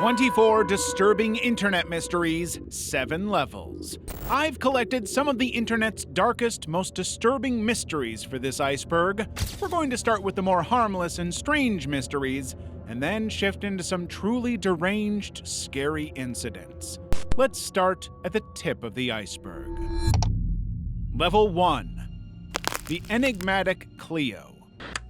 24 disturbing internet mysteries, 7 levels. I've collected some of the internet's darkest, most disturbing mysteries for this iceberg. We're going to start with the more harmless and strange mysteries, and then shift into some truly deranged, scary incidents. Let's start at the tip of the iceberg. Level 1. The enigmatic Cleo.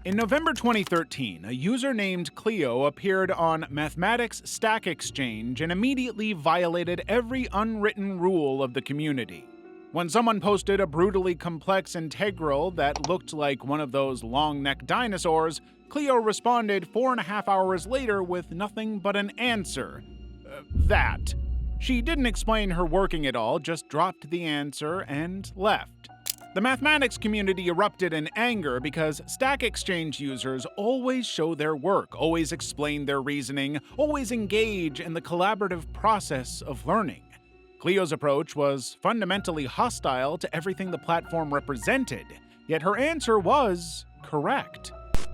In November 2013, a user named Cleo appeared on Mathematics Stack Exchange and immediately violated every unwritten rule of the community. When someone posted a brutally complex integral that looked like one of those long-necked dinosaurs, Cleo responded 4.5 hours later with nothing but an answer. That. She didn't explain her working at all, just dropped the answer and left. The mathematics community erupted in anger because Stack Exchange users always show their work, always explain their reasoning, always engage in the collaborative process of learning. Cleo's approach was fundamentally hostile to everything the platform represented, yet her answer was correct.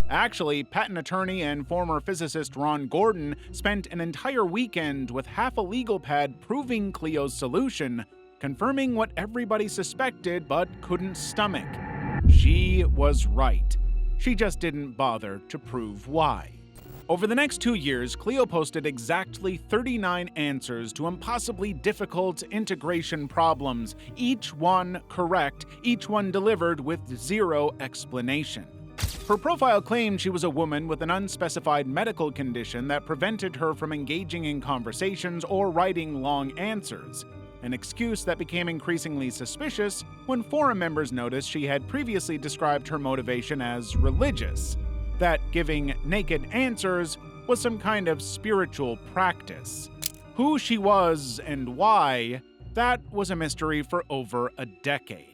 Actually, patent attorney and former physicist Ron Gordon spent an entire weekend with half a legal pad proving Cleo's solution, confirming what everybody suspected but couldn't stomach. She was right. She just didn't bother to prove why. Over the next 2 years, Cleo posted exactly 39 answers to impossibly difficult integration problems, each one correct, each one delivered with zero explanation. Her profile claimed she was a woman with an unspecified medical condition that prevented her from engaging in conversations or writing long answers, an excuse that became increasingly suspicious when forum members noticed she had previously described her motivation as religious, that giving naked answers was some kind of spiritual practice. Who she was and why, that was a mystery for over a decade.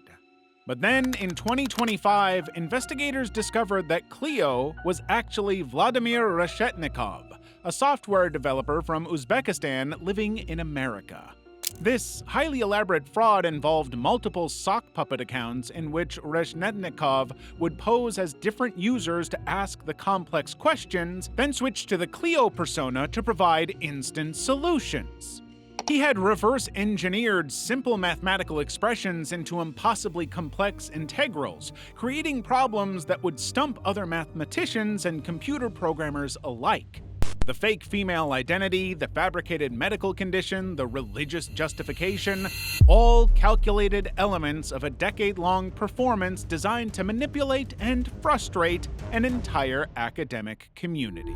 But then, in 2025, investigators discovered that Cleo was actually Vladimir Reshetnikov, a software developer from Uzbekistan living in America. This highly elaborate fraud involved multiple sock puppet accounts in which Reshetnikov would pose as different users to ask the complex questions, then switch to the Cleo persona to provide instant solutions. He had reverse-engineered simple mathematical expressions into impossibly complex integrals, creating problems that would stump other mathematicians and computer programmers alike. The fake female identity, the fabricated medical condition, the religious justification, all calculated elements of a decade-long performance designed to manipulate and frustrate an entire academic community.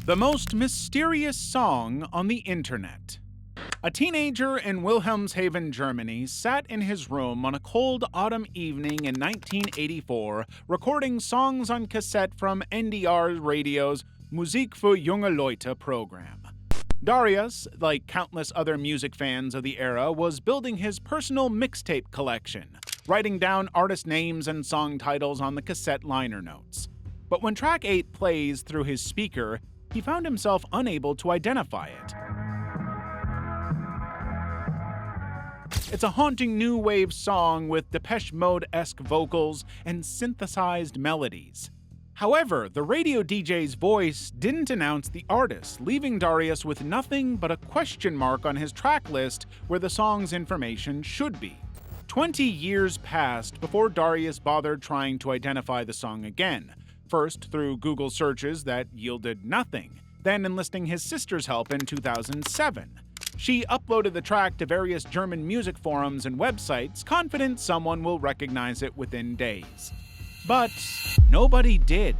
The most mysterious song on the internet. A teenager in Wilhelmshaven, Germany, sat in his room on a cold autumn evening in 1984, recording songs on cassette from NDR Radio's Musik für junge Leute program. Darius, like countless other music fans of the era, was building his personal mixtape collection, writing down artist names and song titles on the cassette liner notes. But when track 8 plays through his speaker, he found himself unable to identify it. It's a haunting new wave song with Depeche Mode-esque vocals and synthesized melodies. However, the radio DJ's voice didn't announce the artist, leaving Darius with nothing but a question mark on his track list where the song's information should be. 20 years passed before Darius bothered trying to identify the song again, first through Google searches that yielded nothing, then enlisting his sister's help in 2007. She uploaded the track to various German music forums and websites, confident someone will recognize it within days. But nobody did.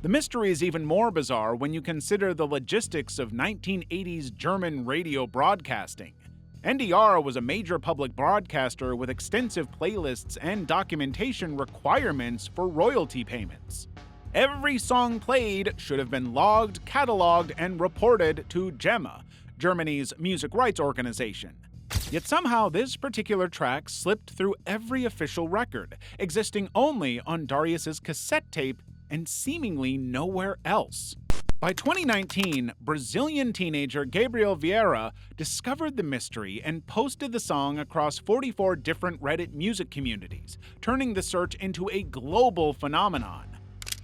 The mystery is even more bizarre when you consider the logistics of 1980s German radio broadcasting. NDR was a major public broadcaster with extensive playlists and documentation requirements for royalty payments. Every song played should have been logged, cataloged, and reported to GEMA, Germany's music rights organization. Yet somehow this particular track slipped through every official record, existing only on Darius's cassette tape and seemingly nowhere else. By 2019, Brazilian teenager Gabriel Vieira discovered the mystery and posted the song across 44 different Reddit music communities, turning the search into a global phenomenon.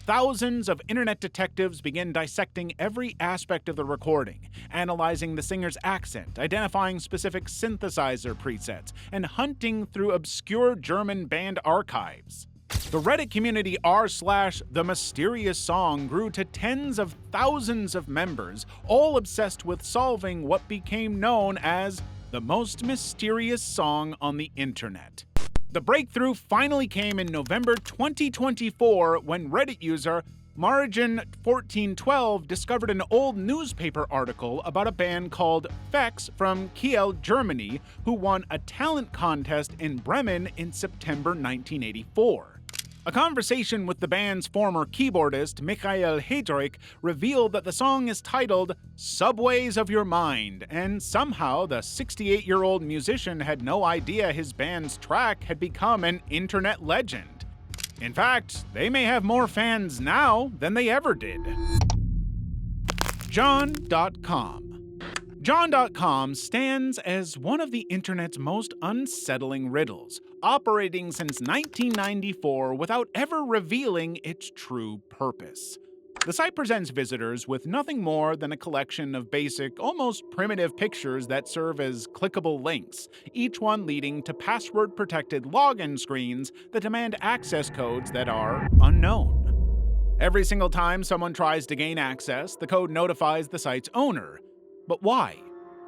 thousands of internet detectives began dissecting every aspect of the recording, analyzing the singer's accent, identifying specific synthesizer presets, and hunting through obscure German band archives. The Reddit community r/the mysterious song grew to tens of thousands of members, all obsessed with solving what became known as the most mysterious song on the internet. The breakthrough finally came in November 2024 when Reddit user Margin1412 discovered an old newspaper article about a band called Fex from Kiel, Germany, who won a talent contest in Bremen in September 1984. A conversation with the band's former keyboardist, Michael Hedrick, revealed that the song is titled Subways of Your Mind, and somehow the 68-year-old musician had no idea his band's track had become an internet legend. In fact, they may have more fans now than they ever did. John.com. John.com stands as one of the internet's most unsettling riddles, operating since 1994 without ever revealing its true purpose. The site presents visitors with nothing more than a collection of basic, almost primitive pictures that serve as clickable links, each one leading to password-protected login screens that demand access codes that are unknown. Every single time someone tries to gain access, the code notifies the site's owner. But why?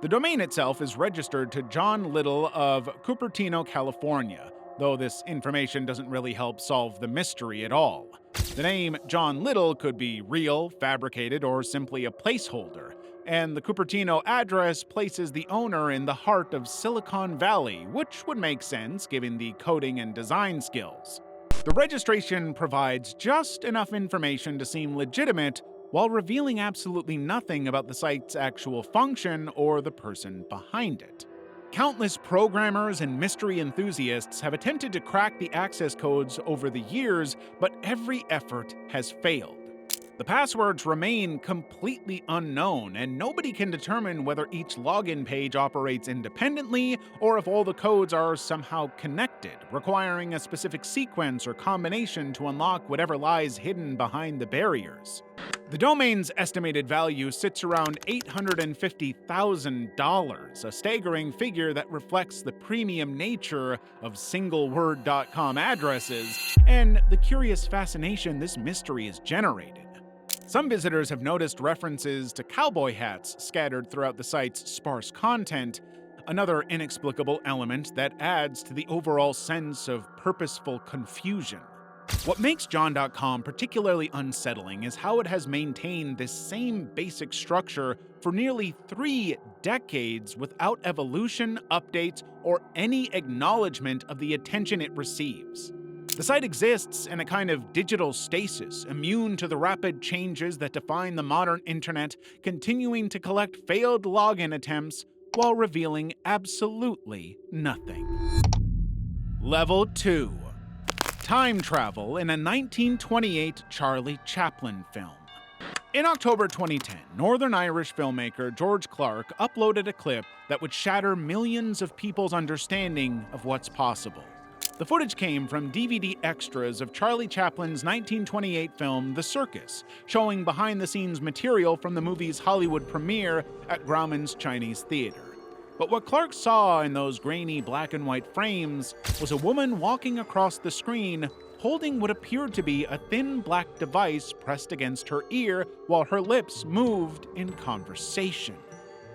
The domain itself is registered to John Little of Cupertino, California, though this information doesn't really help solve the mystery at all. The name John Little could be real, fabricated, or simply a placeholder, and the Cupertino address places the owner in the heart of Silicon Valley, which would make sense given the coding and design skills. The registration provides just enough information to seem legitimate, while revealing absolutely nothing about the site's actual function or the person behind it. Countless programmers and mystery enthusiasts have attempted to crack the access codes over the years, but every effort has failed. The passwords remain completely unknown, and nobody can determine whether each login page operates independently or if all the codes are somehow connected, requiring a specific sequence or combination to unlock whatever lies hidden behind the barriers. The domain's estimated value sits around $850,000, a staggering figure that reflects the premium nature of singleword.com addresses and the curious fascination this mystery has generated. Some visitors have noticed references to cowboy hats scattered throughout the site's sparse content, another inexplicable element that adds to the overall sense of purposeful confusion. What makes John.com particularly unsettling is how it has maintained this same basic structure for nearly 3 decades without evolution, updates, or any acknowledgement of the attention it receives. The site exists in a kind of digital stasis, immune to the rapid changes that define the modern internet, continuing to collect failed login attempts while revealing absolutely nothing. Level 2. Time travel in a 1928 Charlie Chaplin film. In October 2010, Northern Irish filmmaker George Clark uploaded a clip that would shatter millions of people's understanding of what's possible. The footage came from DVD extras of Charlie Chaplin's 1928 film The Circus, showing behind-the-scenes material from the movie's Hollywood premiere at Grauman's Chinese Theater. But what Clark saw in those grainy black and white frames was a woman walking across the screen holding what appeared to be a thin black device pressed against her ear while her lips moved in conversation.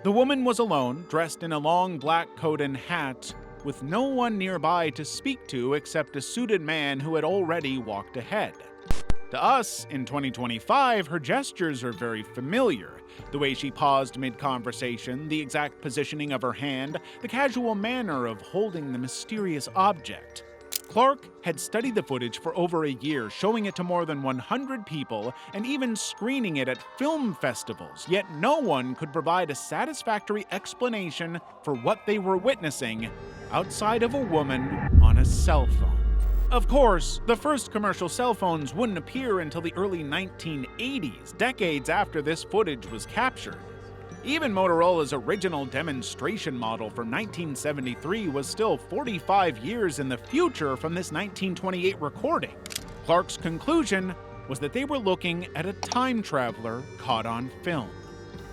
The woman was alone, dressed in a long black coat and hat, with no one nearby to speak to except a suited man who had already walked ahead. To us, in 2025, her gestures are very familiar. The way she paused mid-conversation, the exact positioning of her hand, the casual manner of holding the mysterious object. Clark had studied the footage for over a year, showing it to more than 100 people and even screening it at film festivals, yet no one could provide a satisfactory explanation for what they were witnessing outside of a woman on a cell phone. Of course, the first commercial cell phones wouldn't appear until the early 1980s, decades after this footage was captured. Even Motorola's original demonstration model from 1973 was still 45 years in the future from this 1928 recording. Clark's conclusion: was that they were looking at a time traveler caught on film.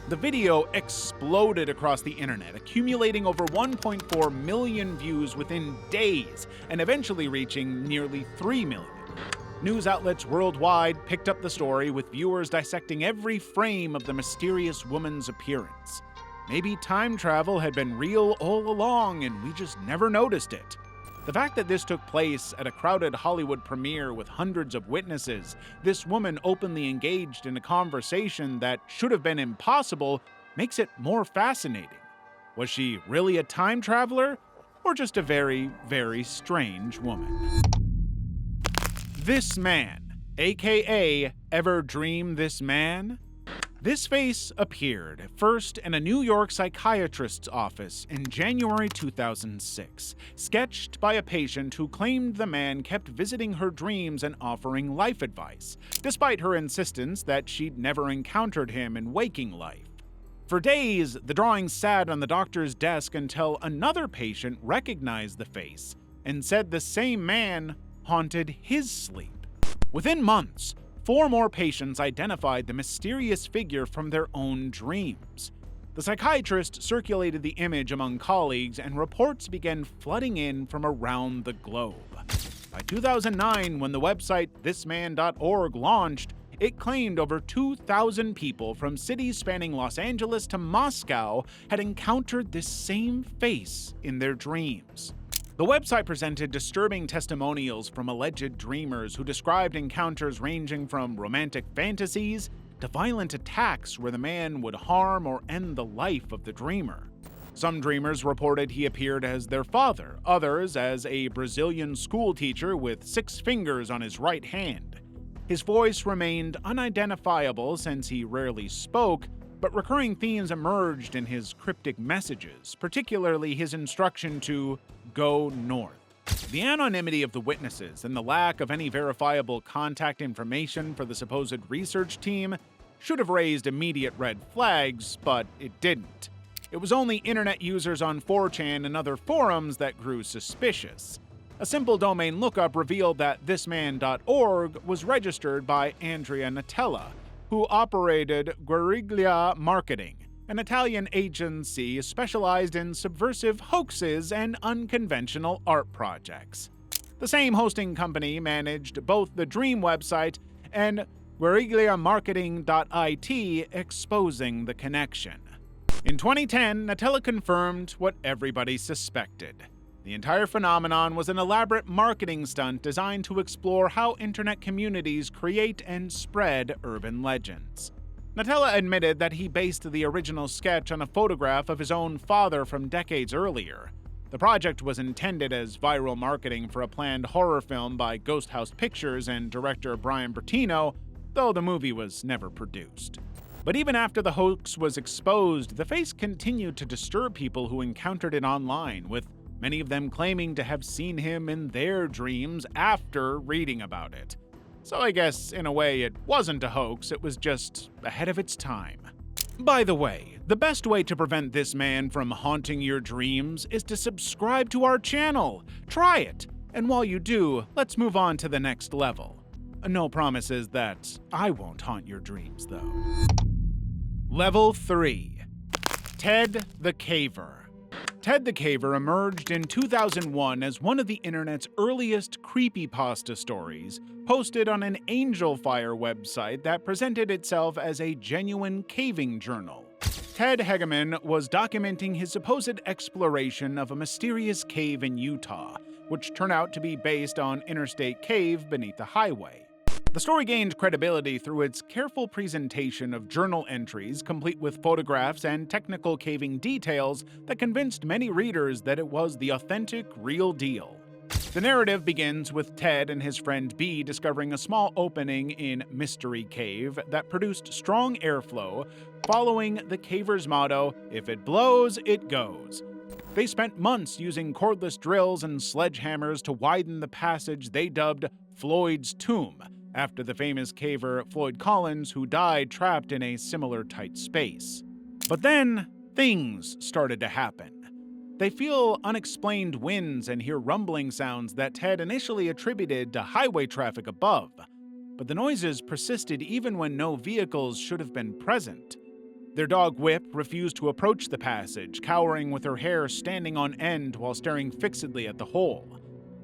The video exploded across the internet, accumulating over 1.4 million views within days and eventually reaching nearly 3 million. News outlets worldwide picked up the story, with viewers dissecting every frame of the mysterious woman's appearance. Maybe time travel had been real all along and we just never noticed it. The fact that this took place at a crowded Hollywood premiere with hundreds of witnesses, this woman openly engaged in a conversation that should have been impossible, makes it more fascinating. Was she really a time traveler, or just a very, very strange woman? This man, aka Ever Dream This Man? This face appeared first in a New York psychiatrist's office in January 2006, sketched by a patient who claimed the man kept visiting her dreams and offering life advice, despite her insistence that she'd never encountered him in waking life. For days, the drawing sat on the doctor's desk until another patient recognized the face and said the same man haunted his sleep. Within months, 4 more patients identified the mysterious figure from their own dreams. The psychiatrist circulated the image among colleagues, and reports began flooding in from around the globe. By 2009, when the website thisman.org launched, it claimed over 2,000 people from cities spanning Los Angeles to Moscow had encountered this same face in their dreams. The website presented disturbing testimonials from alleged dreamers who described encounters ranging from romantic fantasies to violent attacks where the man would harm or end the life of the dreamer. Some dreamers reported he appeared as their father, others as a Brazilian school teacher with 6 fingers on his right hand. His voice remained unidentifiable since he rarely spoke, but recurring themes emerged in his cryptic messages, particularly his instruction to go north. The anonymity of the witnesses and the lack of any verifiable contact information for the supposed research team should have raised immediate red flags, but it didn't. It was only internet users on 4chan and other forums that grew suspicious. A simple domain lookup revealed that thisman.org was registered by Andrea Natella, who operated Guerriglia Marketing, an Italian agency specialized in subversive hoaxes and unconventional art projects. The same hosting company managed both the Dream website and guerrigliamarketing.it, exposing the connection. In 2010, Natella confirmed what everybody suspected. The entire phenomenon was an elaborate marketing stunt designed to explore how internet communities create and spread urban legends. Natella admitted that he based the original sketch on a photograph of his own father from decades earlier. The project was intended as viral marketing for a planned horror film by Ghost House Pictures and director Brian Bertino, though the movie was never produced. But even after the hoax was exposed, the face continued to disturb people who encountered it online, with many of them claiming to have seen him in their dreams after reading about it. So I guess, in a way, it wasn't a hoax, it was just ahead of its time. By the way, the best way to prevent this man from haunting your dreams is to subscribe to our channel. Try it! And while you do, let's move on to the next level. No promises that I won't haunt your dreams, though. Level 3. Ted the Caver. Ted the Caver emerged in 2001 as one of the internet's earliest creepypasta stories, posted on an Angel Fire website that presented itself as a genuine caving journal. Ted Hegeman was documenting his supposed exploration of a mysterious cave in Utah, which turned out to be based on interstate cave beneath the highway. The story gained credibility through its careful presentation of journal entries, complete with photographs and technical caving details that convinced many readers that it was the authentic, real deal. The narrative begins with Ted and his friend B discovering a small opening in Mystery Cave that produced strong airflow, following the caver's motto, "If it blows, it goes." They spent months using cordless drills and sledgehammers to widen the passage they dubbed Floyd's Tomb, after the famous caver Floyd Collins, who died trapped in a similar tight space. But then, things started to happen. They feel unexplained winds and hear rumbling sounds that Ted initially attributed to highway traffic above. but the noises persisted even when no vehicles should have been present. Their dog Whip refused to approach the passage, cowering with her hair standing on end while staring fixedly at the hole.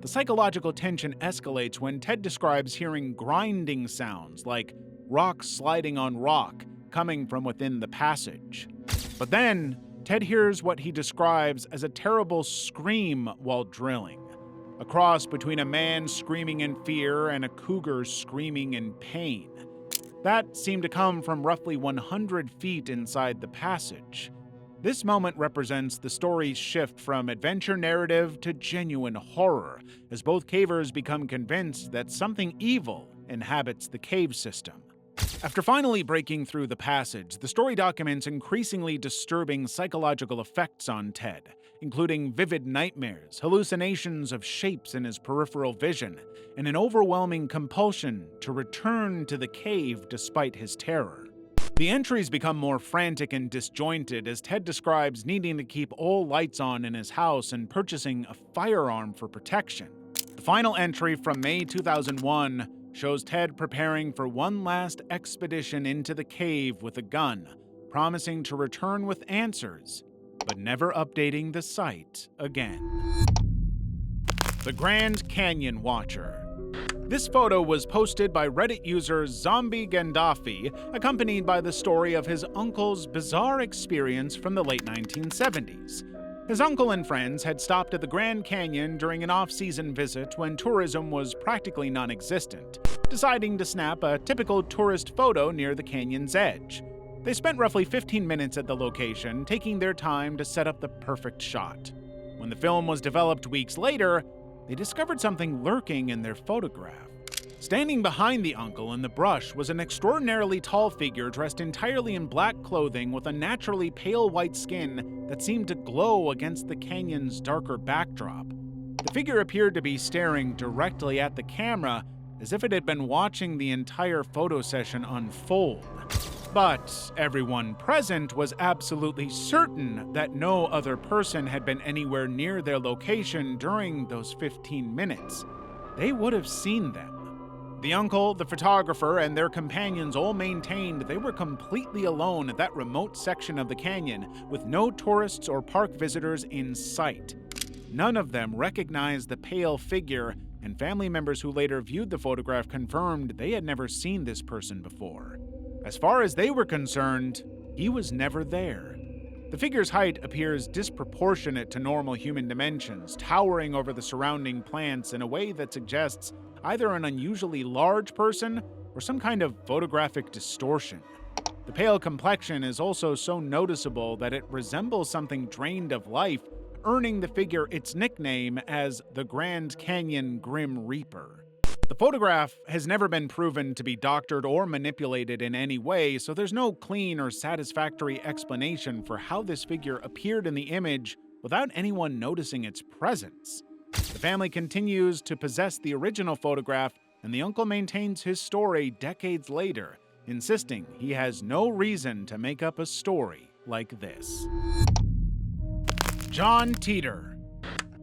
The psychological tension escalates when Ted describes hearing grinding sounds like rock sliding on rock coming from within the passage. But then, Ted hears what he describes as a terrible scream while drilling, a cross between a man screaming in fear and a cougar screaming in pain. That seemed to come from roughly 100 feet inside the passage. This moment represents the story's shift from adventure narrative to genuine horror, as both cavers become convinced that something evil inhabits the cave system. After finally breaking through the passage, the story documents increasingly disturbing psychological effects on Ted, including vivid nightmares, hallucinations of shapes in his peripheral vision, and an overwhelming compulsion to return to the cave despite his terror. The entries become more frantic and disjointed as Ted describes needing to keep all lights on in his house and purchasing a firearm for protection. The final entry from May 2001 shows Ted preparing for one last expedition into the cave with a gun, promising to return with answers, but never updating the site again. The Grand Canyon Watcher. This photo was posted by Reddit user Zombie Gandalfi, accompanied by the story of his uncle's bizarre experience from the late 1970s. His uncle and friends had stopped at the Grand Canyon during an off-season visit when tourism was practically non-existent, deciding to snap a typical tourist photo near the canyon's edge. They spent roughly 15 minutes at the location, taking their time to set up the perfect shot. When the film was developed weeks later, they discovered something lurking in their photograph. Standing behind the uncle in the brush was an extraordinarily tall figure dressed entirely in black clothing with a naturally pale white skin that seemed to glow against the canyon's darker backdrop. The figure appeared to be staring directly at the camera, as if it had been watching the entire photo session unfold. But everyone present was absolutely certain that no other person had been anywhere near their location during those 15 minutes. They would have seen them. The uncle, the photographer, and their companions all maintained they were completely alone at that remote section of the canyon, with no tourists or park visitors in sight. None of them recognized the pale figure, and family members who later viewed the photograph confirmed they had never seen this person before. As far as they were concerned, he was never there. The figure's height appears disproportionate to normal human dimensions, towering over the surrounding plants in a way that suggests either an unusually large person or some kind of photographic distortion. The pale complexion is also so noticeable that it resembles something drained of life, earning the figure its nickname as the Grand Canyon Grim Reaper. The photograph has never been proven to be doctored or manipulated in any way, so there's no clean or satisfactory explanation for how this figure appeared in the image without anyone noticing its presence. The family continues to possess the original photograph, and the uncle maintains his story decades later, insisting he has no reason to make up a story like this. John Teeter.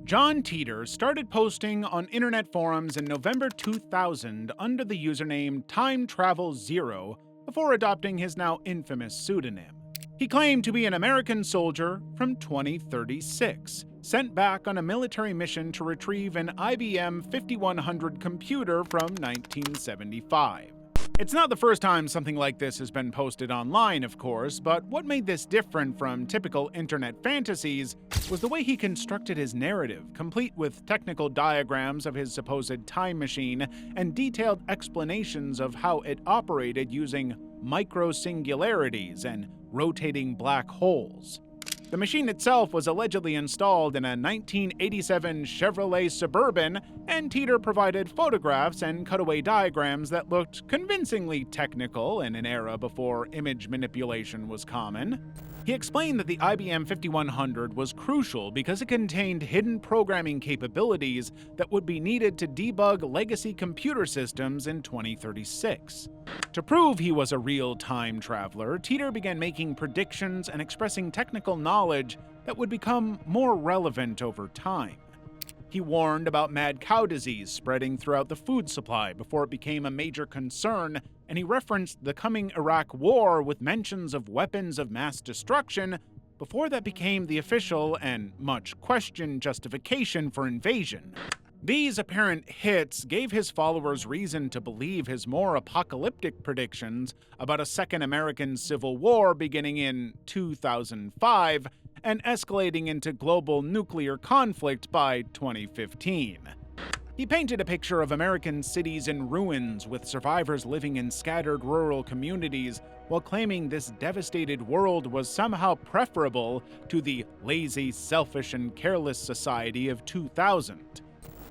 John Teeter started posting on internet forums in November 2000 under the username TimeTravel0 before adopting his now infamous pseudonym. He claimed to be an American soldier from 2036, sent back on a military mission to retrieve an IBM 5100 computer from 1975. It's not the first time something like this has been posted online, of course, but what made this different from typical internet fantasies was the way he constructed his narrative, complete with technical diagrams of his supposed time machine and detailed explanations of how it operated using micro-singularities and rotating black holes. The machine itself was allegedly installed in a 1987 Chevrolet Suburban, and Teeter provided photographs and cutaway diagrams that looked convincingly technical in an era before image manipulation was common. He explained that the IBM 5100 was crucial because it contained hidden programming capabilities that would be needed to debug legacy computer systems in 2036. To prove he was a real time traveler, Teeter began making predictions and expressing technical knowledge that would become more relevant over time. He warned about mad cow disease spreading throughout the food supply before it became a major concern, and he referenced the coming Iraq War with mentions of weapons of mass destruction before that became the official and much questioned justification for invasion. These apparent hits gave his followers reason to believe his more apocalyptic predictions about a second American Civil War beginning in 2005 and escalating into global nuclear conflict by 2015. He painted a picture of American cities in ruins with survivors living in scattered rural communities while claiming this devastated world was somehow preferable to the lazy, selfish, and careless society of 2000.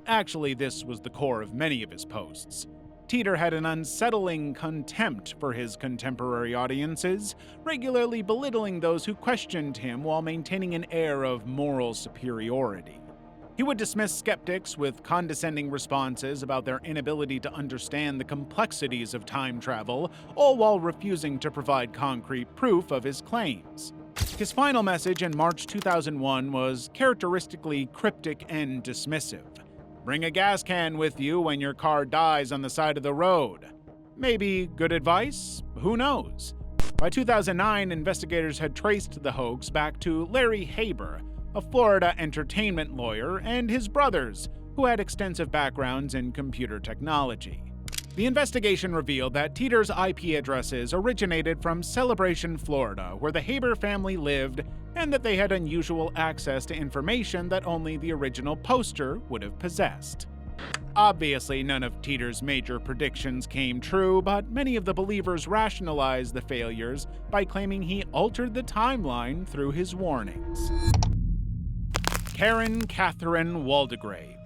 Actually, this was the core of many of his posts. Teeter had an unsettling contempt for his contemporary audiences, regularly belittling those who questioned him while maintaining an air of moral superiority. He would dismiss skeptics with condescending responses about their inability to understand the complexities of time travel, all while refusing to provide concrete proof of his claims. His final message in March 2001 was characteristically cryptic and dismissive. Bring a gas can with you when your car dies on the side of the road. Maybe good advice? Who knows? By 2009, investigators had traced the hoax back to Larry Haber, a Florida entertainment lawyer, and his brothers, who had extensive backgrounds in computer technology. The investigation revealed that Teeter's IP addresses originated from Celebration, Florida, where the Haber family lived, and that they had unusual access to information that only the original poster would have possessed. Obviously, none of Teeter's major predictions came true, but many of the believers rationalized the failures by claiming he altered the timeline through his warnings. Karen Catherine Waldegrave.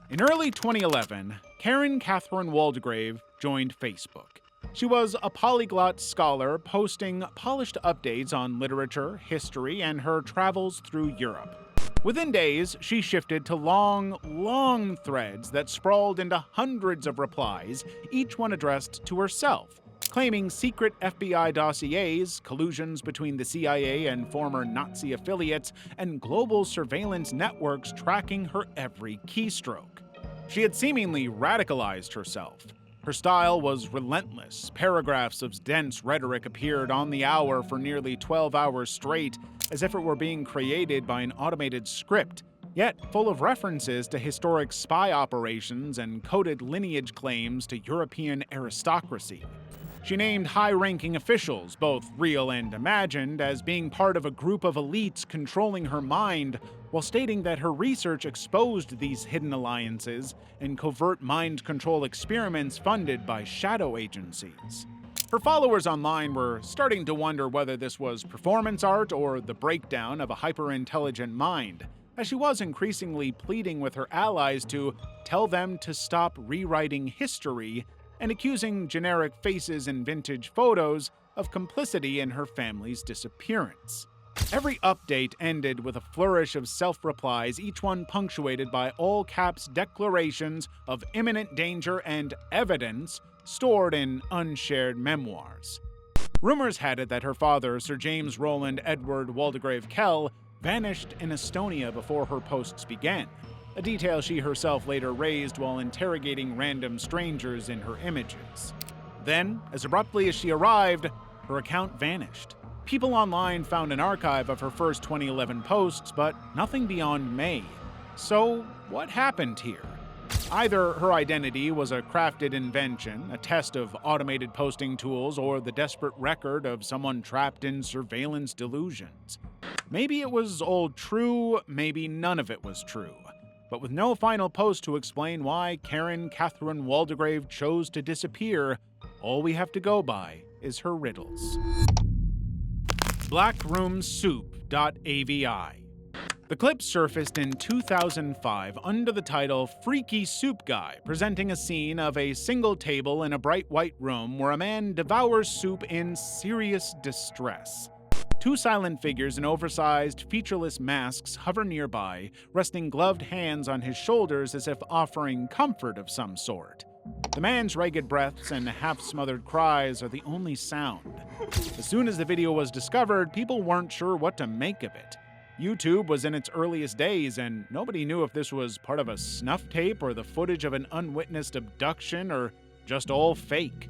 In early 2011, Karen Catherine Waldegrave joined Facebook. She was a polyglot scholar posting polished updates on literature, history, and her travels through Europe. Within days, she shifted to long threads that sprawled into hundreds of replies, each one addressed to herself, claiming secret FBI dossiers, collusions between the CIA and former Nazi affiliates, and global surveillance networks tracking her every keystroke. She had seemingly radicalized herself. Her style was relentless. Paragraphs of dense rhetoric appeared on the hour for nearly 12 hours straight, as if it were being created by an automated script, yet full of references to historic spy operations and coded lineage claims to European aristocracy. She named high-ranking officials, both real and imagined, as being part of a group of elites controlling her mind, while stating that her research exposed these hidden alliances and covert mind control experiments funded by shadow agencies. Her followers online were starting to wonder whether this was performance art or the breakdown of a hyper-intelligent mind, as she was increasingly pleading with her allies to tell them to stop rewriting history and accusing generic faces in vintage photos of complicity in her family's disappearance. Every update ended with a flourish of self-replies, each one punctuated by all-caps declarations of imminent danger and evidence stored in unshared memoirs. Rumors had it that her father, Sir James Roland Edward Waldegrave Kell, vanished in Estonia before her posts began, a detail she herself later raised while interrogating random strangers in her images. Then, as abruptly as she arrived, her account vanished. People online found an archive of her first 2011 posts, but nothing beyond May. So, what happened here? Either her identity was a crafted invention, a test of automated posting tools, or the desperate record of someone trapped in surveillance delusions. Maybe it was all true, maybe none of it was true. But with no final post to explain why Karen Catherine Waldegrave chose to disappear, all we have to go by is her riddles. Blackroomsoup.avi. The clip surfaced in 2005 under the title Freaky Soup Guy, presenting a scene of a single table in a bright white room where a man devours soup in serious distress. Two silent figures in oversized, featureless masks hover nearby, resting gloved hands on his shoulders as if offering comfort of some sort. The man's ragged breaths and half-smothered cries are the only sound. As soon as the video was discovered, people weren't sure what to make of it. YouTube was in its earliest days, and nobody knew if this was part of a snuff tape or the footage of an unwitnessed abduction or just all fake.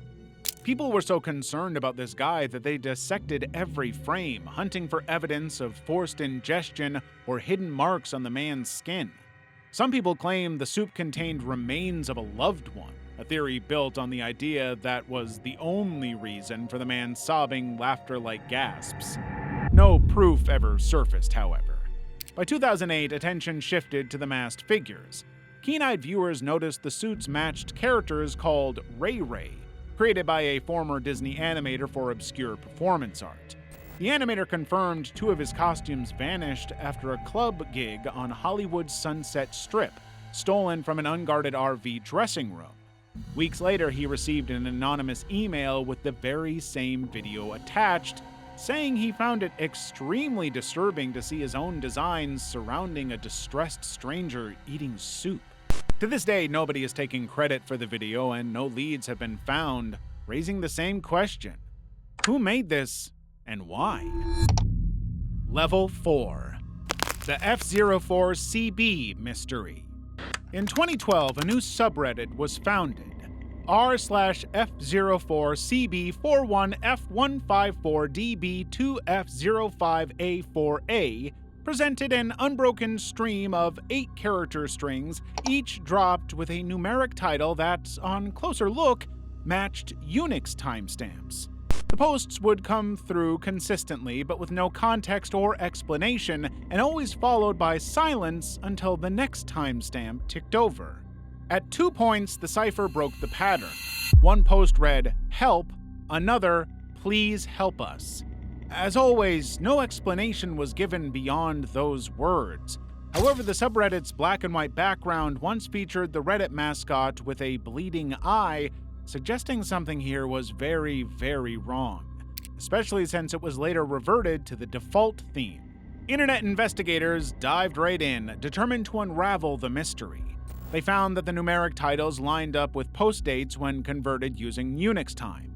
People were so concerned about this guy that they dissected every frame, hunting for evidence of forced ingestion or hidden marks on the man's skin. Some people claim the soup contained remains of a loved one, a theory built on the idea that was the only reason for the man's sobbing, laughter-like gasps. No proof ever surfaced, however. By 2008, attention shifted to the masked figures. Keen-eyed viewers noticed the suits matched characters called Ray Ray, created by a former Disney animator for obscure performance art. The animator confirmed 2 of his costumes vanished after a club gig on Hollywood's Sunset Strip, stolen from an unguarded RV dressing room. Weeks later, he received an anonymous email with the very same video attached, saying he found it extremely disturbing to see his own designs surrounding a distressed stranger eating soup. To this day, nobody is taking credit for the video and no leads have been found, raising the same question. Who made this and why? Level 4. The F04CB Mystery. In 2012, a new subreddit was founded, r/F04CB41F154DB2F05A4A, presented an unbroken stream of 8 character strings, each dropped with a numeric title that, on closer look, matched Unix timestamps. The posts would come through consistently, but with no context or explanation, and always followed by silence until the next timestamp ticked over. At 2 points, the cipher broke the pattern. One post read, "Help," another, "Please help us." As always, no explanation was given beyond those words. However, the subreddit's black and white background once featured the Reddit mascot with a bleeding eye, suggesting something here was very, very wrong, especially since it was later reverted to the default theme. Internet investigators dived right in, determined to unravel the mystery. They found that the numeric titles lined up with post dates when converted using Unix time.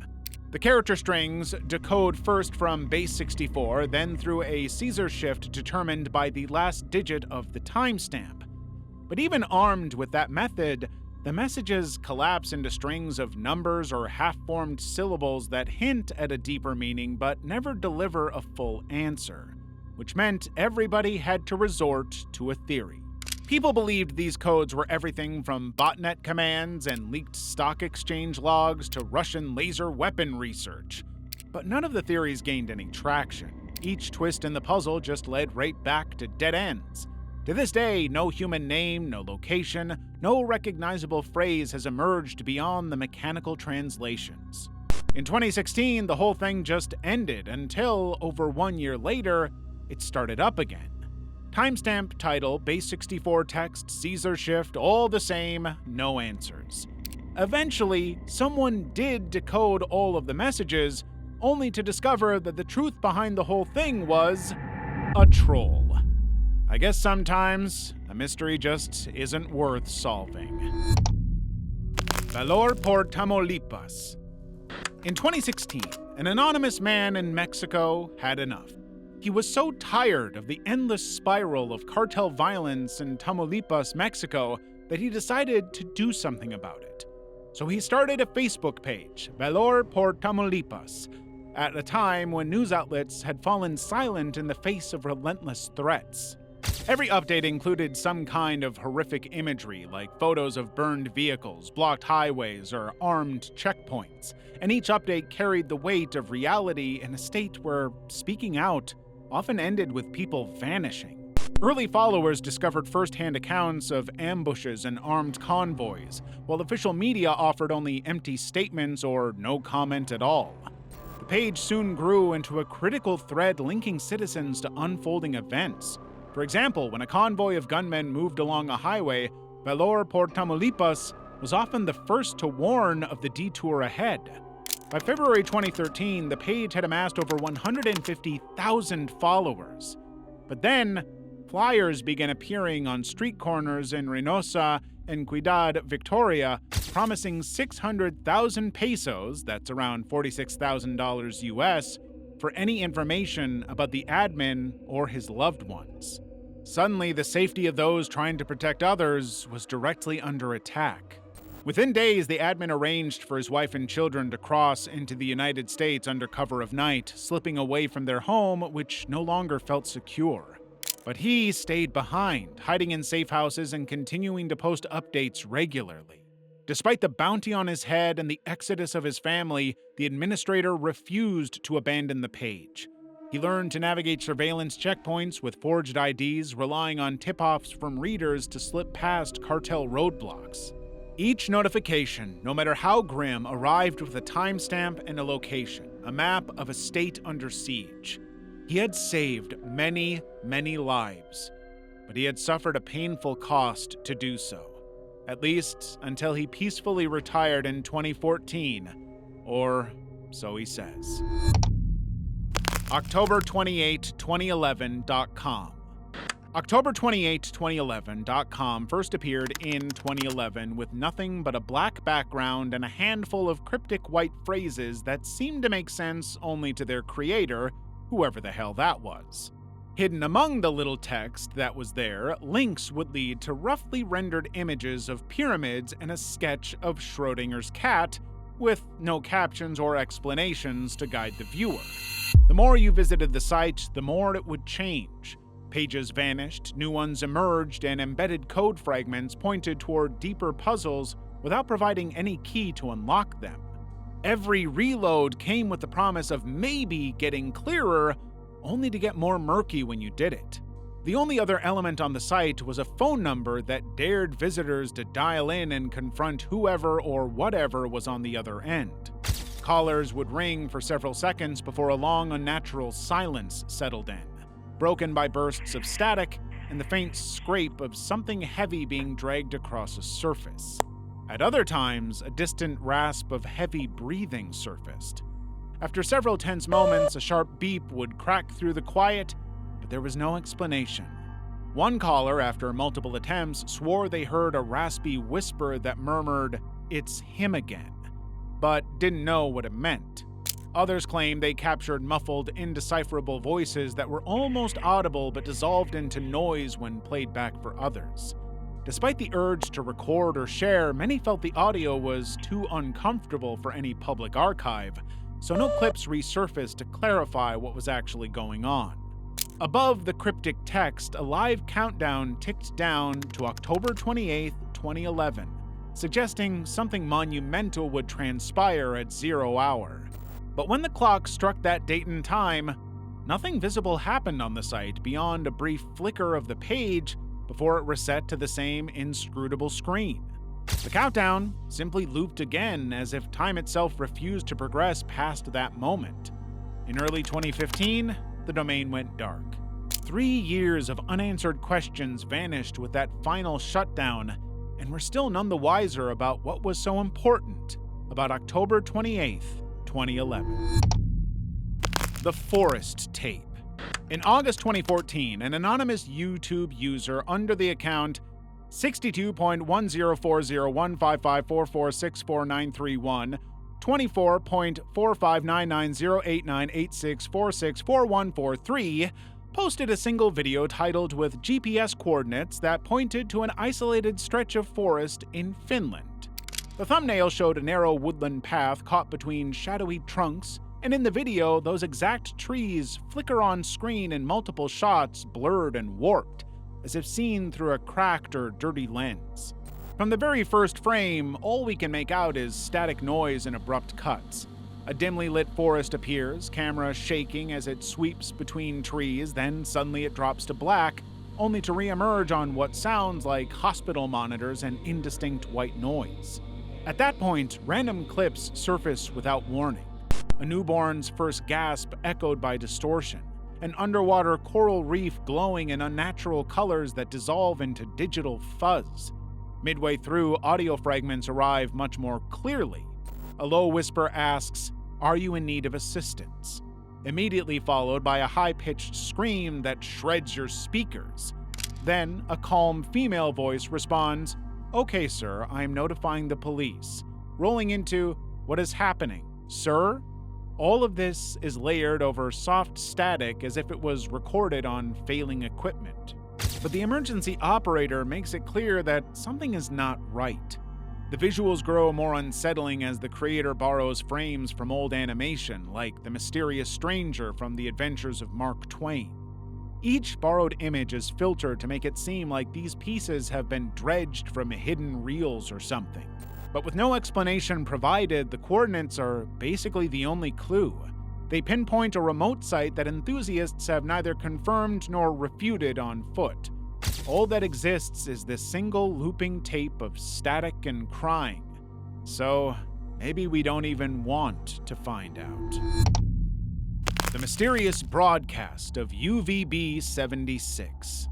The character strings decode first from base 64, then through a Caesar shift determined by the last digit of the timestamp. But even armed with that method, the messages collapse into strings of numbers or half-formed syllables that hint at a deeper meaning but never deliver a full answer, which meant everybody had to resort to a theory. People believed these codes were everything from botnet commands and leaked stock exchange logs to Russian laser weapon research. But none of the theories gained any traction. Each twist in the puzzle just led right back to dead ends. To this day, no human name, no location, no recognizable phrase has emerged beyond the mechanical translations. In 2016, the whole thing just ended until, over 1 year later, it started up again. Timestamp, title, base 64 text, Caesar shift, all the same, no answers. Eventually, someone did decode all of the messages, only to discover that the truth behind the whole thing was a troll. I guess sometimes a mystery just isn't worth solving. Valor por Tamaulipas. In 2016, an anonymous man in Mexico had enough. He was so tired of the endless spiral of cartel violence in Tamaulipas, Mexico, that he decided to do something about it. So he started a Facebook page, Valor por Tamaulipas, at a time when news outlets had fallen silent in the face of relentless threats. Every update included some kind of horrific imagery, like photos of burned vehicles, blocked highways, or armed checkpoints, and each update carried the weight of reality in a state where speaking out often ended with people vanishing. Early followers discovered first-hand accounts of ambushes and armed convoys, while official media offered only empty statements or no comment at all. The page soon grew into a critical thread linking citizens to unfolding events. For example, when a convoy of gunmen moved along a highway, Valor por Tamaulipas was often the first to warn of the detour ahead. By February 2013, the page had amassed over 150,000 followers. But then, flyers began appearing on street corners in Reynosa and Ciudad Victoria, promising 600,000 pesos, that's around $46,000 US, for any information about the admin or his loved ones. Suddenly, the safety of those trying to protect others was directly under attack. Within days, the admin arranged for his wife and children to cross into the United States under cover of night, slipping away from their home, which no longer felt secure. But he stayed behind, hiding in safe houses and continuing to post updates regularly. Despite the bounty on his head and the exodus of his family, the administrator refused to abandon the page. He learned to navigate surveillance checkpoints with forged IDs, relying on tip-offs from readers to slip past cartel roadblocks. Each notification, no matter how grim, arrived with a timestamp and a location, a map of a state under siege. He had saved many, many lives, but he had suffered a painful cost to do so. At least until he peacefully retired in 2014, or so he says. October28, 2011.com. October28, 2011.com first appeared in 2011 with nothing but a black background and a handful of cryptic white phrases that seemed to make sense only to their creator, whoever the hell that was. Hidden among the little text that was there, links would lead to roughly rendered images of pyramids and a sketch of Schrodinger's cat, with no captions or explanations to guide the viewer. The more you visited the site, the more it would change. Pages vanished, new ones emerged, and embedded code fragments pointed toward deeper puzzles without providing any key to unlock them. Every reload came with the promise of maybe getting clearer, only to get more murky when you did it. The only other element on the site was a phone number that dared visitors to dial in and confront whoever or whatever was on the other end. Callers would ring for several seconds before a long, unnatural silence settled in, broken by bursts of static and the faint scrape of something heavy being dragged across a surface. At other times, a distant rasp of heavy breathing surfaced. After several tense moments, a sharp beep would crack through the quiet, but there was no explanation. One caller, after multiple attempts, swore they heard a raspy whisper that murmured, "It's him again," but didn't know what it meant. Others claimed they captured muffled, indecipherable voices that were almost audible but dissolved into noise when played back for others. Despite the urge to record or share, many felt the audio was too uncomfortable for any public archive, so no clips resurfaced to clarify what was actually going on. Above the cryptic text, a live countdown ticked down to October 28, 2011, suggesting something monumental would transpire at 0 hour. But when the clock struck that date and time, nothing visible happened on the site beyond a brief flicker of the page before it reset to the same inscrutable screen. The countdown simply looped again, as if time itself refused to progress past that moment. In early 2015, the domain went dark. 3 years of unanswered questions vanished with that final shutdown, and we're still none the wiser about what was so important about October 28th, 2011. The Forest Tape. In August 2014, an anonymous YouTube user under the account 62.10401554464931, 24.4599089864644143 posted a single video titled with GPS coordinates that pointed to an isolated stretch of forest in Finland. The thumbnail showed a narrow woodland path caught between shadowy trunks, and in the video, those exact trees flicker on screen in multiple shots, blurred and warped, as if seen through a cracked or dirty lens. From the very first frame, all we can make out is static noise and abrupt cuts. A dimly lit forest appears, camera shaking as it sweeps between trees, then suddenly it drops to black, only to re-emerge on what sounds like hospital monitors and indistinct white noise. At that point, random clips surface without warning. A newborn's first gasp echoed by distortion, an underwater coral reef glowing in unnatural colors that dissolve into digital fuzz. Midway through, audio fragments arrive much more clearly. A low whisper asks, "Are you in need of assistance?" Immediately followed by a high-pitched scream that shreds your speakers. Then, a calm female voice responds, "Okay, sir, I am notifying the police." Rolling into, "What is happening, sir?" All of this is layered over soft static as if it was recorded on failing equipment. But the emergency operator makes it clear that something is not right. The visuals grow more unsettling as the creator borrows frames from old animation, like the mysterious stranger from The Adventures of Mark Twain. Each borrowed image is filtered to make it seem like these pieces have been dredged from hidden reels or something. But with no explanation provided, the coordinates are basically the only clue. They pinpoint a remote site that enthusiasts have neither confirmed nor refuted on foot. All that exists is this single looping tape of static and crying. So, maybe we don't even want to find out. The mysterious broadcast of UVB-76.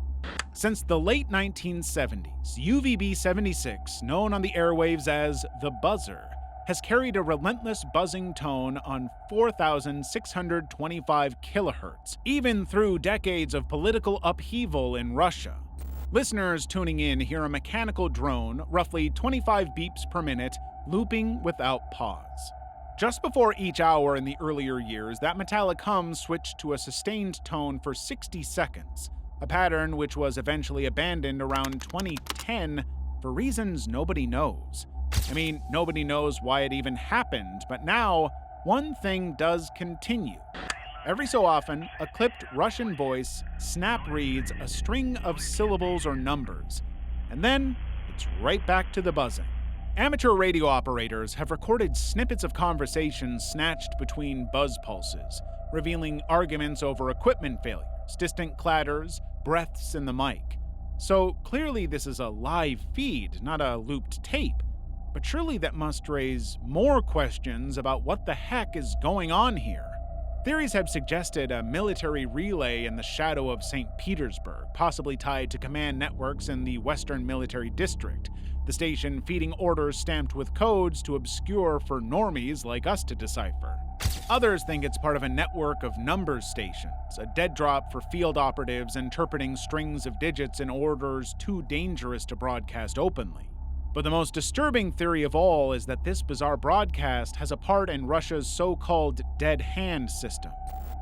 Since the late 1970s, UVB-76, known on the airwaves as the Buzzer, has carried a relentless buzzing tone on 4,625 kilohertz, even through decades of political upheaval in Russia. Listeners tuning in hear a mechanical drone, roughly 25 beeps per minute, looping without pause. Just before each hour in the earlier years, that metallic hum switched to a sustained tone for 60 seconds, a pattern which was eventually abandoned around 2010 for reasons nobody knows. I mean, nobody knows why it even happened, but now, one thing does continue. Every so often, a clipped Russian voice snap reads a string of syllables or numbers, and then it's right back to the buzzing. Amateur radio operators have recorded snippets of conversations snatched between buzz pulses, revealing arguments over equipment failures, distant clatters, breaths in the mic. So clearly this is a live feed, not a looped tape. But surely that must raise more questions about what the heck is going on here. Theories have suggested a military relay in the shadow of St. Petersburg, possibly tied to command networks in the Western Military District, the station feeding orders stamped with codes too obscure for normies like us to decipher. Others think it's part of a network of numbers stations, a dead drop for field operatives interpreting strings of digits in orders too dangerous to broadcast openly. But the most disturbing theory of all is that this bizarre broadcast has a part in Russia's so-called dead hand system,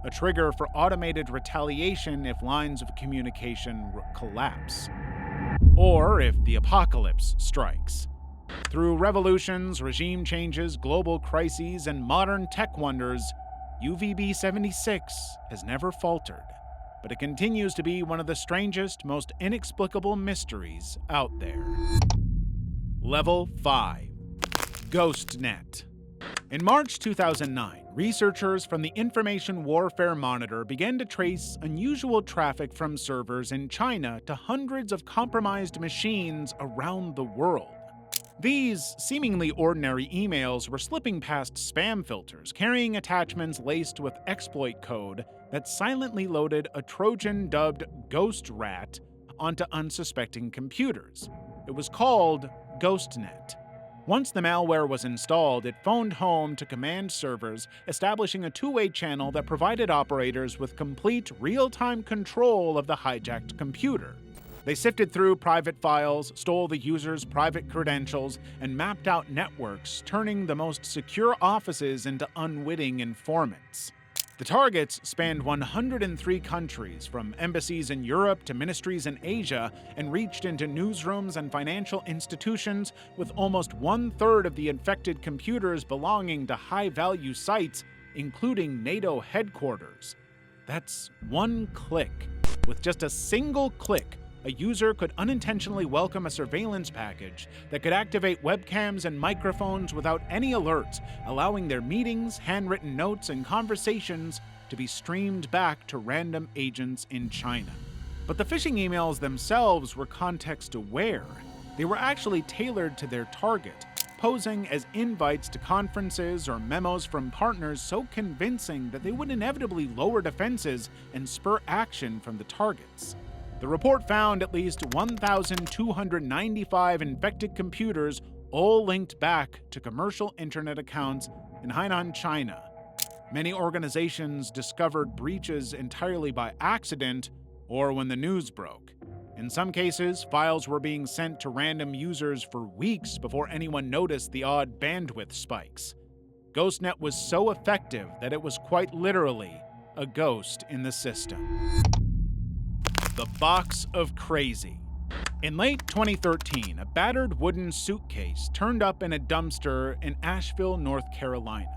a trigger for automated retaliation if lines of communication collapse, or if the apocalypse strikes. Through revolutions, regime changes, global crises, and modern tech wonders, UVB-76 has never faltered, but it continues to be one of the strangest, most inexplicable mysteries out there. Level 5. GhostNet. In March 2009, researchers from the Information Warfare Monitor began to trace unusual traffic from servers in China to hundreds of compromised machines around the world. These seemingly ordinary emails were slipping past spam filters, carrying attachments laced with exploit code that silently loaded a Trojan dubbed Ghost Rat onto unsuspecting computers. It was called GhostNet. Once the malware was installed, it phoned home to command servers, establishing a two-way channel that provided operators with complete real-time control of the hijacked computer. They sifted through private files, stole the user's private credentials, and mapped out networks, turning the most secure offices into unwitting informants. The targets spanned 103 countries, from embassies in Europe to ministries in Asia, and reached into newsrooms and financial institutions, with almost one-third of the infected computers belonging to high-value sites, including NATO headquarters. That's one click. With just a single click, a user could unintentionally welcome a surveillance package that could activate webcams and microphones without any alerts, allowing their meetings, handwritten notes, and conversations to be streamed back to random agents in China. But the phishing emails themselves were context-aware. They were actually tailored to their target, posing as invites to conferences or memos from partners so convincing that they would inevitably lower defenses and spur action from the targets. The report found at least 1,295 infected computers, all linked back to commercial internet accounts in Hainan, China. Many organizations discovered breaches entirely by accident or when the news broke. In some cases, files were being sent to random users for weeks before anyone noticed the odd bandwidth spikes. GhostNet was so effective that it was quite literally a ghost in the system. The Box of Crazy. In late 2013, a battered wooden suitcase turned up in a dumpster in Asheville, North Carolina.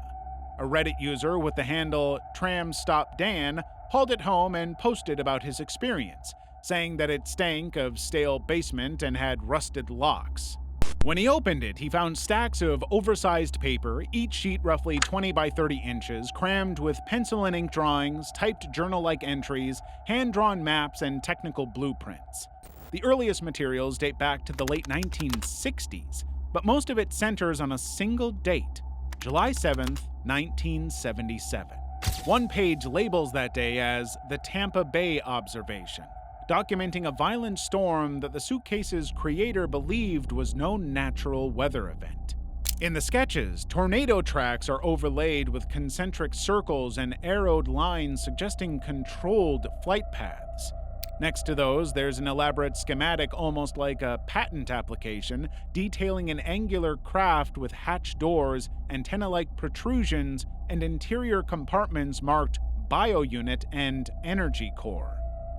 A Reddit user with the handle TramStopDan hauled it home and posted about his experience, saying that it stank of stale basement and had rusted locks. When he opened it, he found stacks of oversized paper, each sheet roughly 20 by 30 inches, crammed with pencil and ink drawings, typed journal-like entries, hand-drawn maps, and technical blueprints. The earliest materials date back to the late 1960s, but most of it centers on a single date, July 7th, 1977. One page labels that day as the Tampa Bay observation, documenting a violent storm that the suitcase's creator believed was no natural weather event. In the sketches, tornado tracks are overlaid with concentric circles and arrowed lines suggesting controlled flight paths. Next to those, there's an elaborate schematic almost like a patent application, detailing an angular craft with hatch doors, antenna-like protrusions, and interior compartments marked Bio-Unit and Energy Core.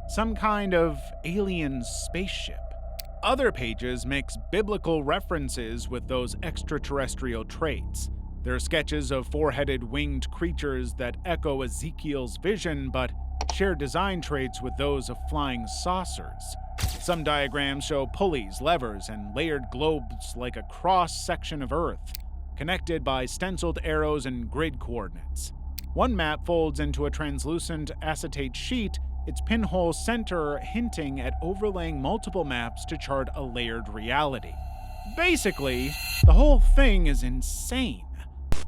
Some kind of alien spaceship. Other pages mix biblical references with those extraterrestrial traits. There are sketches of four-headed winged creatures that echo Ezekiel's vision, but share design traits with those of flying saucers. Some diagrams show pulleys, levers, and layered globes like a cross-section of Earth, connected by stenciled arrows and grid coordinates. One map folds into a translucent acetate sheet, its pinhole center hinting at overlaying multiple maps to chart a layered reality. Basically, the whole thing is insane.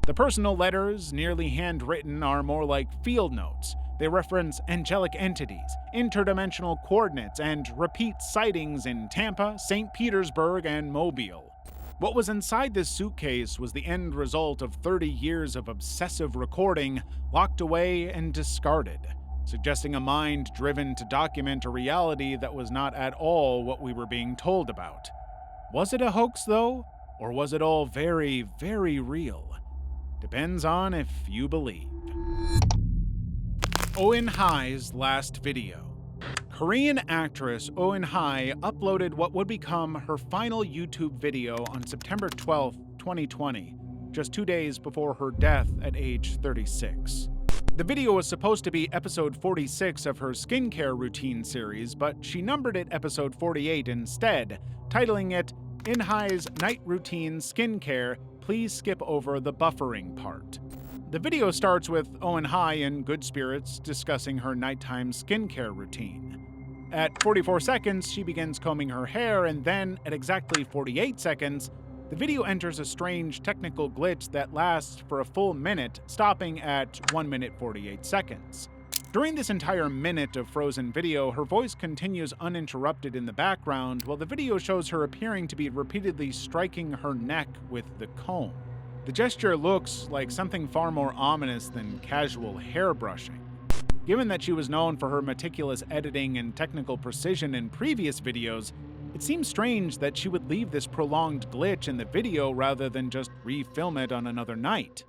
The personal letters, nearly handwritten, are more like field notes. They reference angelic entities, interdimensional coordinates, and repeat sightings in Tampa, St. Petersburg, and Mobile. What was inside this suitcase was the end result of 30 years of obsessive recording, locked away and discarded, suggesting a mind driven to document a reality that was not at all what we were being told about. Was it a hoax, though? Or was it all very, very real? Depends on if you believe. Owen Hai's last video. Korean actress Owen Hai uploaded what would become her final YouTube video on September 12, 2020, just 2 days before her death at age 36. The video was supposed to be episode 46 of her skincare routine series, but she numbered it episode 48 instead, titling it, "In Hai's Night Routine Skincare, Please Skip Over the Buffering Part." The video starts with Owen Hai in good spirits discussing her nighttime skincare routine. At 44 seconds, she begins combing her hair, and then, at exactly 48 seconds, the video enters a strange technical glitch that lasts for a full minute, stopping at 1 minute 48 seconds. During this entire minute of frozen video, her voice continues uninterrupted in the background, while the video shows her appearing to be repeatedly striking her neck with the comb. The gesture looks like something far more ominous than casual hair brushing. Given that she was known for her meticulous editing and technical precision in previous videos, it seems strange that she would leave this prolonged glitch in the video rather than just refilm it on another night.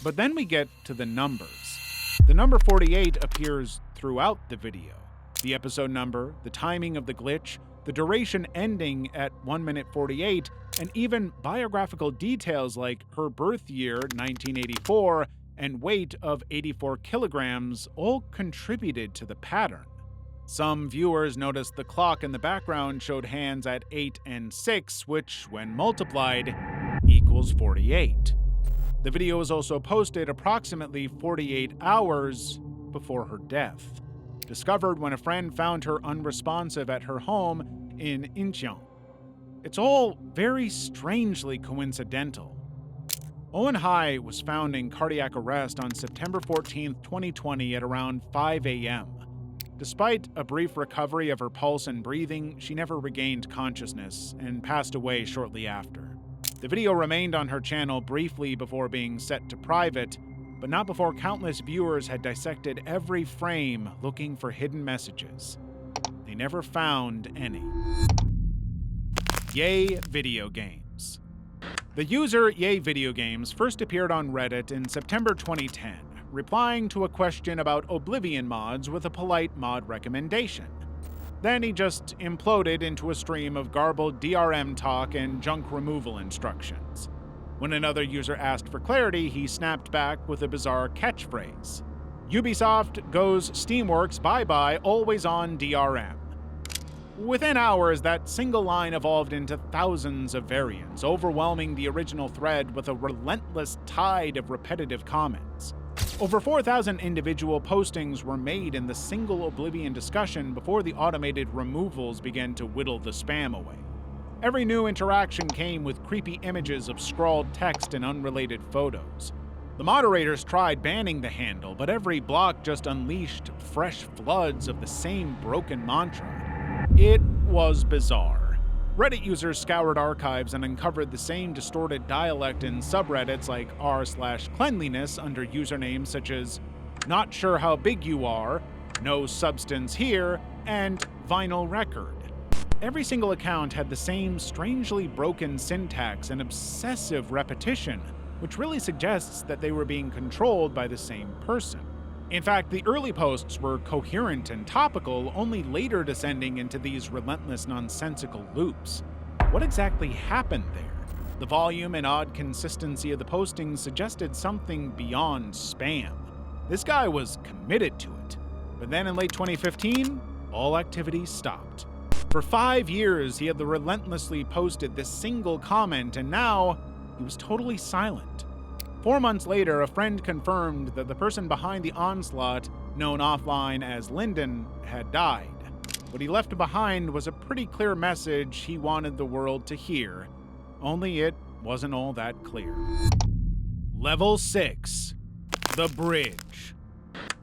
But then we get to the numbers. The number 48 appears throughout the video. The episode number, the timing of the glitch, the duration ending at 1 minute 48, and even biographical details like her birth year, 1984, and weight of 84 kilograms all contributed to the pattern. Some viewers noticed the clock in the background showed hands at 8 and 6, which, when multiplied, equals 48. The video was also posted approximately 48 hours before her death, discovered when a friend found her unresponsive at her home in Incheon. It's all very strangely coincidental. Owen Hai was found in cardiac arrest on September 14, 2020 at around 5 a.m. Despite a brief recovery of her pulse and breathing, she never regained consciousness and passed away shortly after. The video remained on her channel briefly before being set to private, but not before countless viewers had dissected every frame looking for hidden messages. They never found any. Yay, video games. The user Yay Video Games first appeared on Reddit in September 2010, replying to a question about Oblivion mods with a polite mod recommendation. Then he just imploded into a stream of garbled DRM talk and junk removal instructions. When another user asked for clarity, he snapped back with a bizarre catchphrase. Ubisoft goes Steamworks bye-bye, always on DRM. Within hours, that single line evolved into thousands of variants, overwhelming the original thread with a relentless tide of repetitive comments. Over 4,000 individual postings were made in the single Oblivion discussion before the automated removals began to whittle the spam away. Every new interaction came with creepy images of scrawled text and unrelated photos. The moderators tried banning the handle, but every block just unleashed fresh floods of the same broken mantra. It was bizarre. Reddit users scoured archives and uncovered the same distorted dialect in subreddits like r/cleanliness under usernames such as not sure how big you are, no substance here, and vinyl record. Every single account had the same strangely broken syntax and obsessive repetition, which really suggests that they were being controlled by the same person. In fact, the early posts were coherent and topical, only later descending into these relentless nonsensical loops. What exactly happened there? The volume and odd consistency of the postings suggested something beyond spam. This guy was committed to it. But then in late 2015, all activity stopped. For 5 years, he had relentlessly posted this single comment, and now he was totally silent. 4 months later, a friend confirmed that the person behind the onslaught, known offline as Lyndon, had died. What he left behind was a pretty clear message he wanted the world to hear, only it wasn't all that clear. Level 6. The Bridge.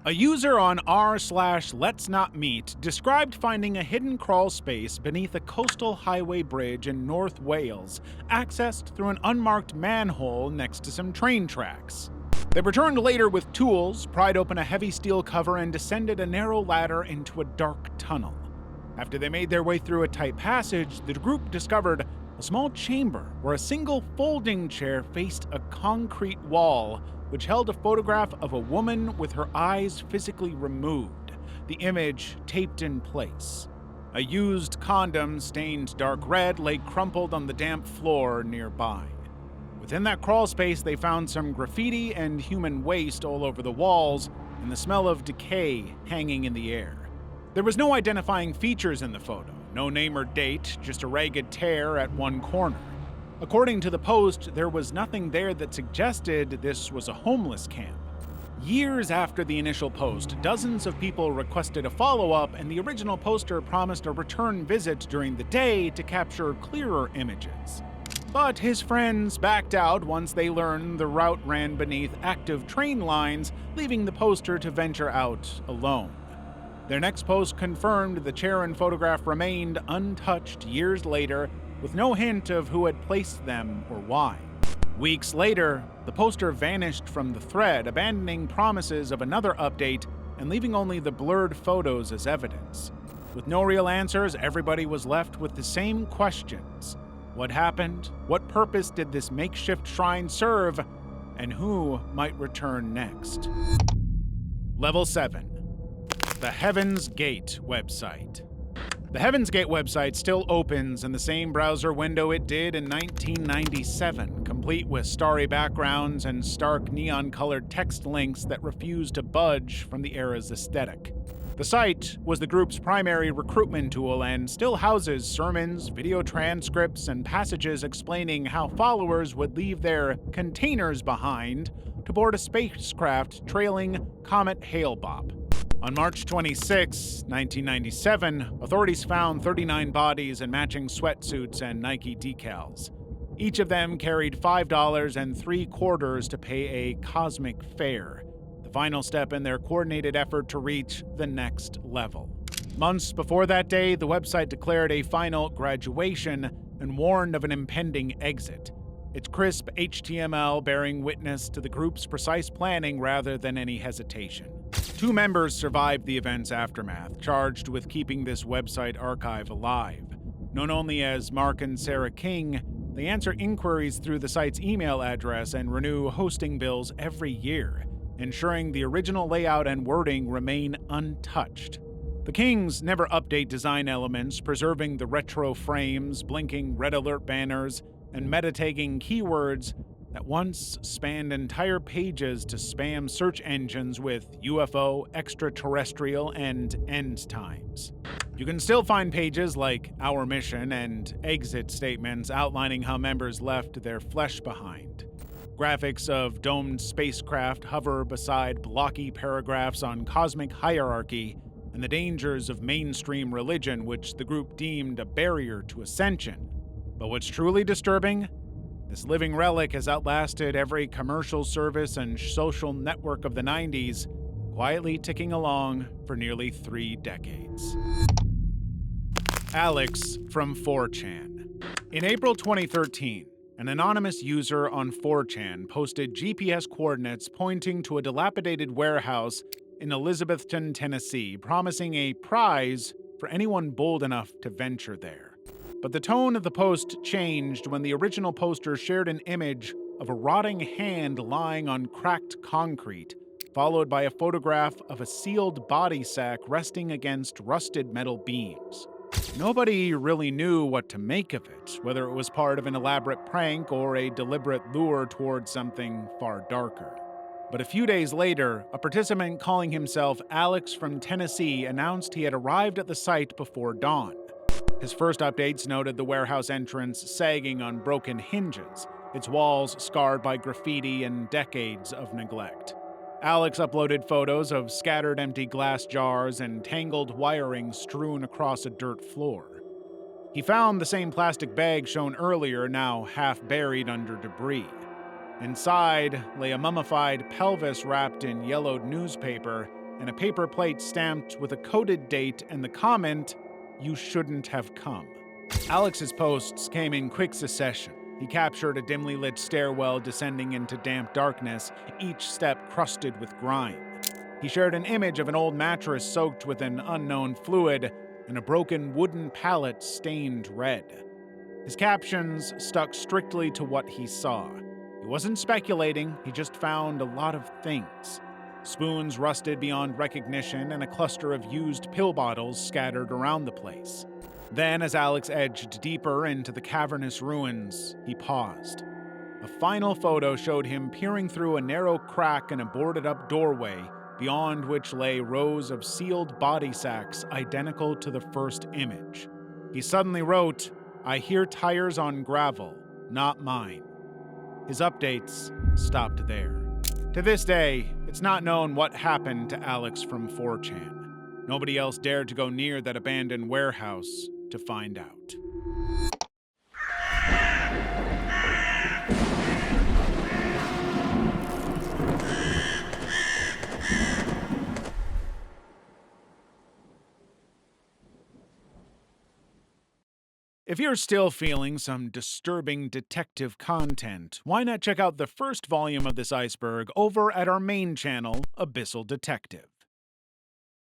A user on r/letsnotmeet described finding a hidden crawl space beneath a coastal highway bridge in North Wales, accessed through an unmarked manhole next to some train tracks. They returned later with tools, pried open a heavy steel cover, and descended a narrow ladder into a dark tunnel. After they made their way through a tight passage, the group discovered a small chamber where a single folding chair faced a concrete wall, which held a photograph of a woman with her eyes physically removed, the image taped in place. A used condom stained dark red lay crumpled on the damp floor nearby. Within that crawl space, they found some graffiti and human waste all over the walls, and the smell of decay hanging in the air. There was no identifying features in the photo, no name or date, just a ragged tear at one corner. According to the post, there was nothing there that suggested this was a homeless camp. Years after the initial post, dozens of people requested a follow-up, and the original poster promised a return visit during the day to capture clearer images. But his friends backed out once they learned the route ran beneath active train lines, leaving the poster to venture out alone. Their next post confirmed the chair and photograph remained untouched years later, with no hint of who had placed them or why. Weeks later, the poster vanished from the thread, abandoning promises of another update and leaving only the blurred photos as evidence. With no real answers, everybody was left with the same questions. What happened? What purpose did this makeshift shrine serve? And who might return next? Level 7. The Heaven's Gate website. The Heaven's Gate website still opens in the same browser window it did in 1997, complete with starry backgrounds and stark neon-colored text links that refuse to budge from the era's aesthetic. The site was the group's primary recruitment tool and still houses sermons, video transcripts, and passages explaining how followers would leave their containers behind to board a spacecraft trailing Comet Hale-Bopp. On March 26, 1997, authorities found 39 bodies in matching sweatsuits and Nike decals. Each of them carried $5.75 to pay a cosmic fare, the final step in their coordinated effort to reach the next level. Months before that day, the website declared a final graduation and warned of an impending exit, its crisp HTML bearing witness to the group's precise planning rather than any hesitation. 2 members survived the event's aftermath, charged with keeping this website archive alive. Known only as Mark and Sarah King, They answer inquiries through the site's email address and renew hosting bills every year, ensuring the original layout and wording remain untouched. The Kings never update design elements, preserving the retro frames, blinking red alert banners, and meta-tagging keywords that once spanned entire pages to spam search engines with UFO, extraterrestrial, and end times. You can still find pages like Our Mission and exit statements outlining how members left their flesh behind. Graphics of domed spacecraft hover beside blocky paragraphs on cosmic hierarchy and the dangers of mainstream religion, which the group deemed a barrier to ascension. But what's truly disturbing? This living relic has outlasted every commercial service and social network of the 90s, quietly ticking along for nearly 3 decades. Alex from 4chan. In April 2013, an anonymous user on 4chan posted GPS coordinates pointing to a dilapidated warehouse in Elizabethton, Tennessee, promising a prize for anyone bold enough to venture there. But the tone of the post changed when the original poster shared an image of a rotting hand lying on cracked concrete, followed by a photograph of a sealed body sack resting against rusted metal beams. Nobody really knew what to make of it, whether it was part of an elaborate prank or a deliberate lure towards something far darker. But a few days later, a participant calling himself Alex from Tennessee announced he had arrived at the site before dawn. His first updates noted the warehouse entrance sagging on broken hinges, its walls scarred by graffiti and decades of neglect. Alex uploaded photos of scattered empty glass jars and tangled wiring strewn across a dirt floor. He found the same plastic bag shown earlier, now half buried under debris. Inside lay a mummified pelvis wrapped in yellowed newspaper and a paper plate stamped with a coded date and the comment, "You shouldn't have come." Alex's posts came in quick succession. He captured a dimly lit stairwell descending into damp darkness, each step crusted with grime. He shared an image of an old mattress soaked with an unknown fluid and a broken wooden pallet stained red. His captions stuck strictly to what he saw. He wasn't speculating, he just found a lot of things. Spoons rusted beyond recognition and a cluster of used pill bottles scattered around the place. Then, as Alex edged deeper into the cavernous ruins, he paused. A final photo showed him peering through a narrow crack in a boarded-up doorway, beyond which lay rows of sealed body sacks identical to the first image. He suddenly wrote, "I hear tires on gravel, not mine." His updates stopped there. To this day, it's not known what happened to Alex from 4chan. Nobody else dared to go near that abandoned warehouse to find out. If you're still feeling some disturbing detective content, why not check out the first volume of this iceberg over at our main channel, Abyssal Detective.